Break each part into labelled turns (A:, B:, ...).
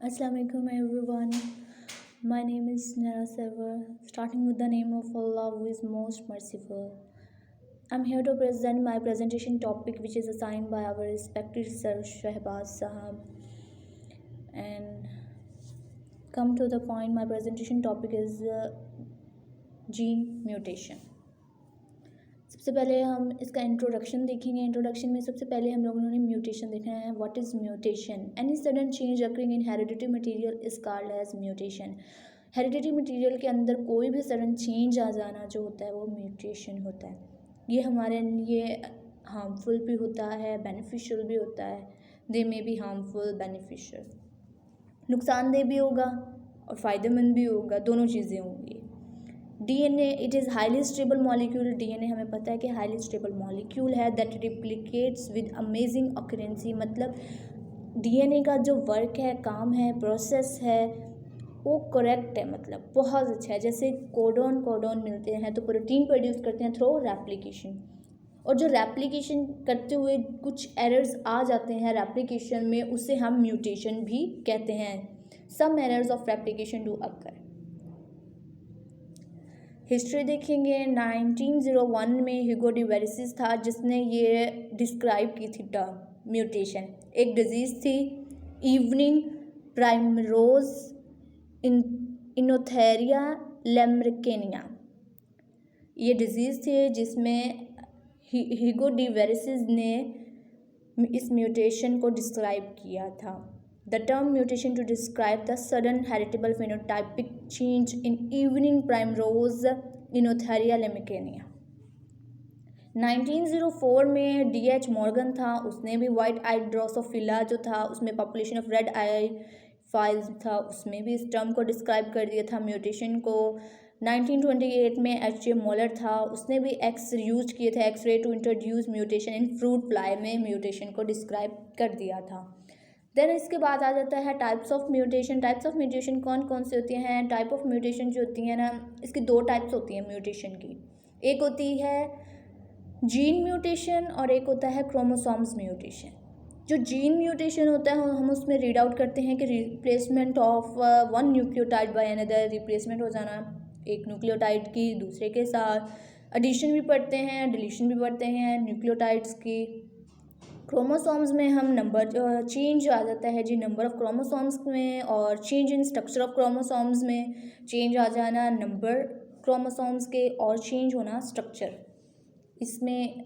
A: Assalamualaikum everyone. My name is Nara Server, starting with the name of Allah who is most merciful. I'm here to present my presentation topic which is assigned by our respected Sir Shahbaz Sahab. And come to the point, my presentation topic is gene mutation. सबसे पहले हम इसका introduction देखेंगे। Introduction में सबसे पहले हम लोगों ने म्यूटेशन देखना है। What is mutation? Any sudden change occurring in hereditary material is called as mutation. Hereditary material के अंदर कोई भी सडन चेंज आ जाना जो होता है वो म्यूटेशन होता है। ये हमारे लिए हार्मफुल भी होता है, बेनिफिशियल भी होता है। दे में बी हार्मफुल, बेनिफिशियल, नुकसानदेह भी होगा और फ़ायदेमंद भी होगा, दोनों चीज़ें होंगी। DNA it is highly stable molecule. DNA हमें पता है कि हाईली स्टेबल मॉलिक्यूल है दैट रिप्लिकेट्स विद अमेजिंग ऑकरेंसी। मतलब DNA का जो वर्क है, काम है, प्रोसेस है वो करेक्ट है, मतलब बहुत अच्छा है। जैसे कोडोन मिलते हैं तो प्रोटीन प्रोड्यूस करते हैं थ्रू रेप्लिकेशन, और जो रेप्लिकेशन करते हुए कुछ एरर्स आ जाते हैं रेप्लिकेशन में, उसे हम म्यूटेशन भी कहते हैं। Some errors of replication do occur. History देखेंगे। 1901 में ह्यूगो डी वेरिसिस था जिसने ये डिस्क्राइब की थी टर्म म्यूटेशन। एक डिजीज़ थी इवनिंग प्राइमरोज इनोथेरिया लेम्रिकेनिया। ये डिजीज़ थी जिसमें ह्यूगो डी वेरिसिस ने इस म्यूटेशन को डिस्क्राइब किया था। The term mutation to describe the sudden heritable phenotypic change in evening primrose Inotheria lemicania। 1904 में D.H. मॉर्गन था, उसने भी वाइट आइड ड्रोसोफिला जो था उसमें population of red I files था, उसमें भी इस टर्म को डिस्क्राइब कर दिया था म्यूटेशन को। 1928 में H.J. मोलर था, उसने भी यूज किए थे X-ray to introduce mutation in fruit fly में म्यूटेशन को डिस्क्राइब कर दिया था। देन इसके बाद आ जाता है types of mutation. Types of mutation कौन कौन से होती हैं? टाइप ऑफ म्यूटेशन जो होती हैं ना, इसकी दो टाइप्स होती हैं म्यूटेशन की। एक होती है जीन म्यूटेशन और एक होता है क्रोमोसोम्स म्यूटेशन। जो जीन म्यूटेशन होता है हम उसमें रीड आउट करते हैं कि replacement of one nucleotide by another, replacement हो जाना एक न्यूक्लियोटाइड की दूसरे के साथ। एडिशन भी पढ़ते हैं, डिलीशन भी पढ़ते हैं न्यूक्लियोटाइड्स की। क्रोमोसोम्स में हम नंबर चेंज आ जाता है जी, नंबर ऑफ क्रोमोसोम्स में, और change in structure of chromosomes में चेंज आ जाना नंबर क्रोमोसोम्स के, और चेंज होना स्ट्रक्चर। इसमें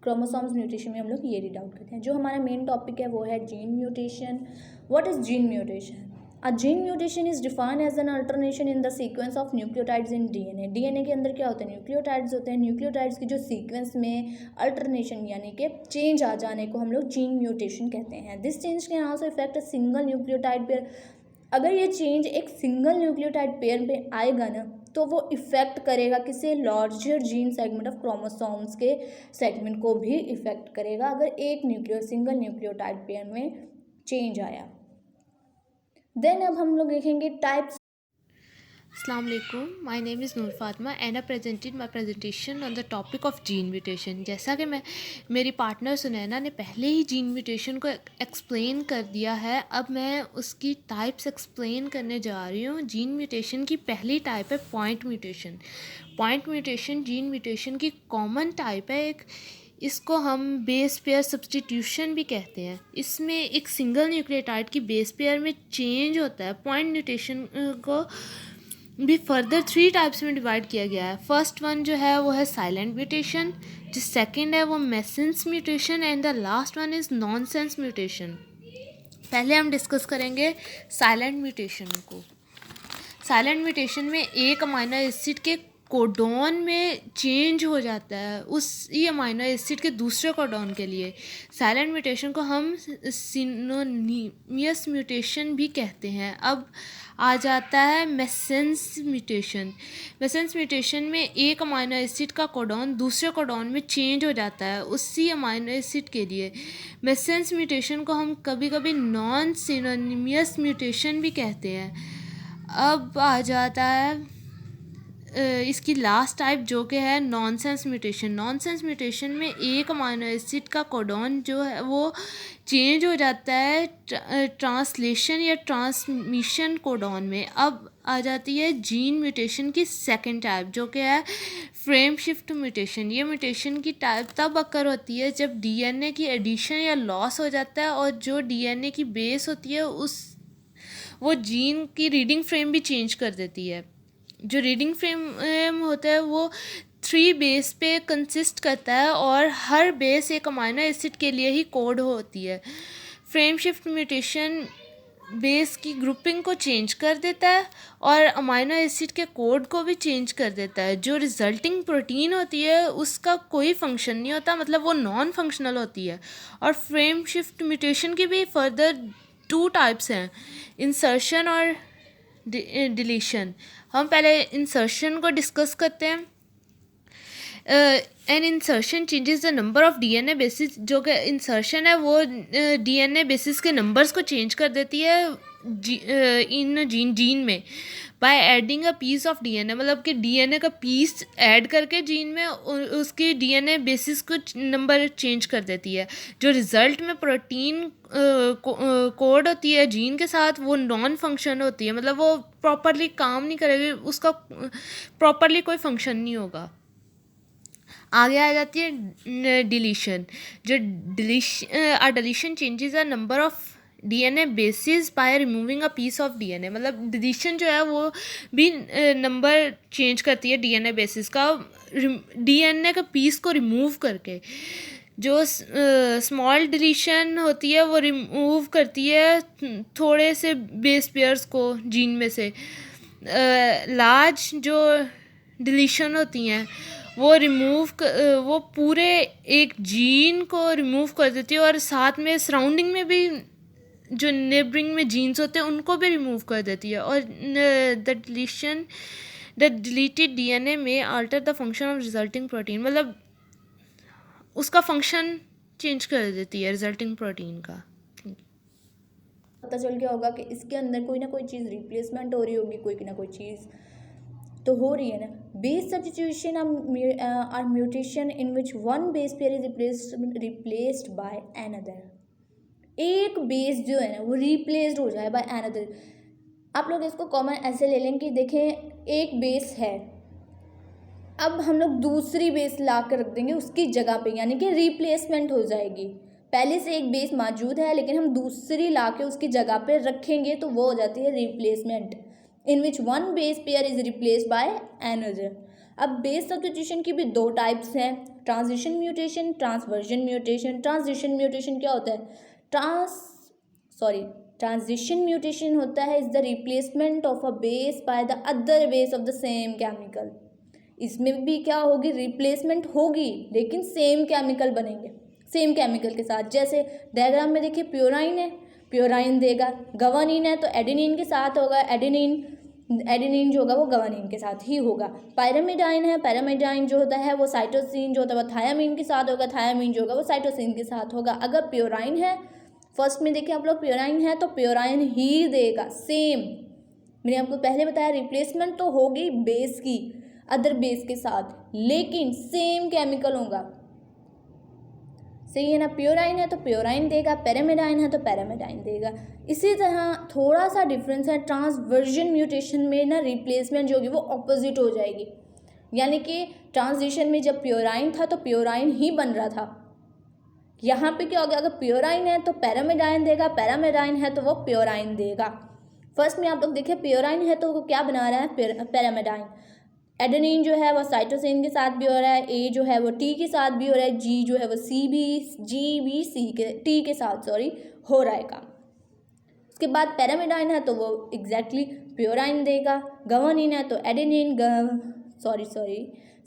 A: क्रोमोसोम्स म्यूटेशन में हम लोग ये रीड आउट करते हैं। जो हमारा मेन टॉपिक है वो है gene mutation. What is gene mutation? A gene mutation is defined as an alternation in the sequence of nucleotides in DNA। DNA के अंदर क्या होते हैं? न्यूक्लियोटाइड्स होते हैं। न्यूक्लियोटाइड्स की जो सीक्वेंस में अल्टरनेशन यानी कि चेंज आ जाने को हम लोग जीन म्यूटेशन कहते हैं। This change can also effect a single nucleotide pair. अगर ये चेंज एक सिंगल न्यूक्लियोटाइड पेयर पे आएगा ना तो वो इफ़ेक्ट करेगा किसे? Larger gene segment of chromosomes के सेगमेंट को भी इफ़ेक्ट करेगा अगर एक सिंगल न्यूक्लियोटाइड पेयर में चेंज आया। देन अब हम लोग देखेंगे types.
B: Assalamu alaikum. My name is Noor Fatma and I presented my presentation on the topic of gene mutation। जैसा कि मेरी पार्टनर सुनैना ने पहले ही जीन म्यूटेशन को एक्सप्लेन कर दिया है, अब मैं उसकी टाइप्स एक्सप्लेन करने जा रही हूँ। जीन म्यूटेशन की पहली टाइप है point mutation. Point mutation gene mutation की कॉमन टाइप है। इसको हम बेस पेयर सब्सटीट्यूशन भी कहते हैं। इसमें एक सिंगल न्यूक्लियोटाइड की बेस पेयर में चेंज होता है। पॉइंट म्यूटेशन को भी फर्दर 3 टाइप्स में डिवाइड किया गया है। फर्स्ट वन जो है वो है साइलेंट म्यूटेशन, जो सेकंड है वो missense mutation, and the last one is nonsense mutation. पहले हम डिस्कस करेंगे साइलेंट म्यूटेशन को। साइलेंट म्यूटेशन में एक अमाइनो एसिड के कोडोन में चेंज हो जाता है उसी अमाइनो एसिड के दूसरे कोडोन के लिए। साइलेंट म्यूटेशन को हम सिनोनिमियस म्यूटेशन भी कहते हैं। अब आ जाता है मेसेंस म्यूटेशन। मेसेंस म्यूटेशन में एक अमाइनो एसिड का कोडोन दूसरे कोडोन में चेंज हो जाता है उसी अमाइनो एसिड के लिए। मेसेंस म्यूटेशन को हम कभी कभी नॉन सिनोनिमियस म्यूटेशन भी कहते हैं। अब आ जाता है इसकी लास्ट टाइप जो कि है नॉनसेंस म्यूटेशन। नॉनसेंस म्यूटेशन में एक अमाइनो एसिड का कोडोन जो है वो चेंज हो जाता है ट्रांसलेशन या ट्रांसमिशन कोडॉन में। अब आ जाती है जीन म्यूटेशन की सेकंड टाइप, जो कि है फ्रेम शिफ्ट म्यूटेशन। ये म्यूटेशन की टाइप तब अकर होती है जब डीएनए की एडिशन या लॉस हो जाता है और जो डीएनए की बेस होती है वो जीन की रीडिंग फ्रेम भी चेंज कर देती है। जो रीडिंग फ्रेम होता है वो 3 बेस पे कंसिस्ट करता है और हर बेस एक अमाइनो एसिड के लिए ही कोड होती है। फ्रेम शिफ्ट म्यूटेशन बेस की ग्रुपिंग को चेंज कर देता है और अमाइनो एसिड के कोड को भी चेंज कर देता है। जो रिजल्टिंग प्रोटीन होती है उसका कोई फंक्शन नहीं होता, मतलब वो नॉन फंक्शनल होती है। और फ्रेम शिफ्ट म्यूटेशन की भी फर्दर 2 टाइप्स हैं, इंसर्शन और डिलीशन। हम पहले इंसर्शन को डिस्कस करते हैं। An insertion changes the number of DNA bases. जो कि इंसर्शन है वो डीएनए बेसिस के नंबर्स को चेंज कर देती है इन जीन में by adding a piece of DNA. मतलब कि डीएनए का पीस ऐड करके जीन में उसकी डीएनए बेसिस को नंबर चेंज कर देती है। जो रिज़ल्ट में प्रोटीन कोड होती है जीन के साथ वो नॉन फंक्शन होती है, मतलब वो प्रॉपरली काम नहीं करेगी, उसका प्रॉपरली कोई फंक्शन नहीं होगा। आगे आ जाती है डिलीशन। जो deletion changes the number of DNA bases by removing a piece of DNA. मतलब डिलीशन जो है वो भी नंबर चेंज करती है डीएनए बेसिस का, डीएनए का पीस को रिमूव करके। जो स्मॉल डिलीशन होती है वो रिमूव करती है थोड़े से बेस पेयर्स को जीन में से। लार्ज जो डिलीशन होती हैं वो पूरे एक जीन को रिमूव कर देती है और साथ में सराउंडिंग में भी जो नेबरिंग में जीन्स होते हैं उनको भी रिमूव कर देती है। और द डिलीटेड डीएनए में alter the function of resulting protein. मतलब उसका फंक्शन चेंज कर देती है रिजल्टिंग प्रोटीन का।
A: पता चल गया होगा कि इसके अंदर कोई ना कोई चीज़ रिप्लेसमेंट हो रही होगी, कोई ना कोई चीज़ तो हो रही है ना। Base substitution are mutation in which one base pair is replaced by another. एक बेस जो है ना वो रिप्लेस्ड हो जाए बाय अनदर। आप लोग इसको कॉमन ऐसे ले लें कि देखें एक बेस है, अब हम लोग दूसरी बेस ला कर रख देंगे उसकी जगह पे, यानी कि रिप्लेसमेंट हो जाएगी। पहले से एक बेस मौजूद है लेकिन हम दूसरी ला के उसकी जगह पे रखेंगे तो वो हो जाती है replacement, in which one base pair is replaced by another. अब बेस सब्स्टिट्यूशन की भी 2 टाइप्स हैं, transition mutation, transversion mutation. Transition mutation क्या होता है? ट्रांजिशन म्यूटेशन होता है is the replacement of a base by the other base of the same chemical. इसमें भी क्या होगी? रिप्लेसमेंट होगी लेकिन सेम केमिकल बनेंगे, सेम केमिकल के साथ। जैसे डायग्राम में देखिए प्योराइन है, प्योराइन देगा। गवानीन है तो एडेनिन के साथ होगा, एडेनिन जो होगा वो गवानीन के साथ ही होगा। पैरामिडाइन है, पैरामिडाइन जो होता है वो साइटोसिन जो होता है वो थायामीन के साथ होगा, थायामीन जो होगा वो साइटोसिन के साथ होगा। अगर प्योराइन है, फर्स्ट में देखिए आप लोग प्योराइन है तो प्योराइन ही देगा सेम। मैंने आपको पहले बताया रिप्लेसमेंट तो होगी बेस की अदर बेस के साथ, लेकिन सेम केमिकल होगा, सही है ना। प्योराइन है तो प्योराइन देगा, पैरामिडाइन है तो पैरामिडाइन देगा। इसी तरह थोड़ा सा डिफरेंस है ट्रांसवर्जन म्यूटेशन में ना, रिप्लेसमेंट जो होगी वो ऑपोजिट हो जाएगी। यानी कि ट्रांजिशन में जब प्योराइन था तो प्योराइन ही बन रहा था, यहाँ पे क्या हो गया? अगर प्योराइन है तो पैरामिडाइन देगा, पैरामिडाइन है तो वो प्योराइन देगा। फर्स्ट में आप लोग देखिए प्योराइन है तो वो क्या बना रहा है? पैरामिडाइन। एडेनिन जो है वो साइटोसिन के साथ भी हो रहा है, ए जो है वो टी के साथ भी हो रहा है, जी जो है वो टी के साथ हो रहा है काम। उसके बाद पैरामिडाइन है तो वो एग्जैक्टली प्योराइन देगा। गवानीन है तो एडेनिन,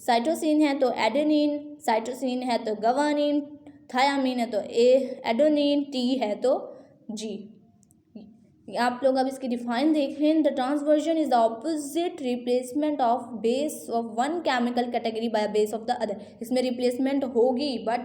A: साइटोसिन है तो एडेनिन, साइटोसिन है तो गवानीन, थायामीन है तो एडेनिन, टी है तो जी। आप लोग अब इसकी डिफाइन देख लें। The transversion is the opposite replacement of base of one chemical category by base of the other. इसमें रिप्लेसमेंट होगी बट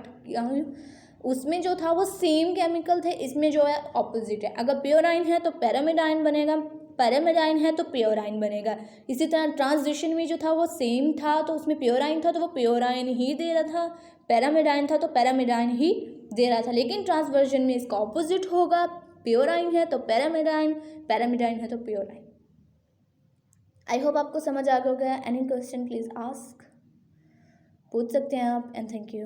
A: उसमें जो था वो सेम केमिकल थे, इसमें जो है ऑपोजिट है। अगर प्योराइन है तो पैरामिडाइन बनेगा, पैरामिडाइन है तो प्योराइन बनेगा। इसी तरह ट्रांजिशन में जो था वो सेम था तो उसमें प्योराइन था तो वो प्योराइन ही दे रहा था, पैरामिडाइन था तो पैरामिडाइन ही दे रहा था, लेकिन ट्रांसवर्जन में इसका ऑपोजिट होगा, प्योराइन है तो पैरामिडाइन, पैरामिडाइन है तो प्योराइन। आई होप आपको समझ आ गया होगा। एनी क्वेश्चन प्लीज आस्क, पूछ सकते हैं आप। And thank you.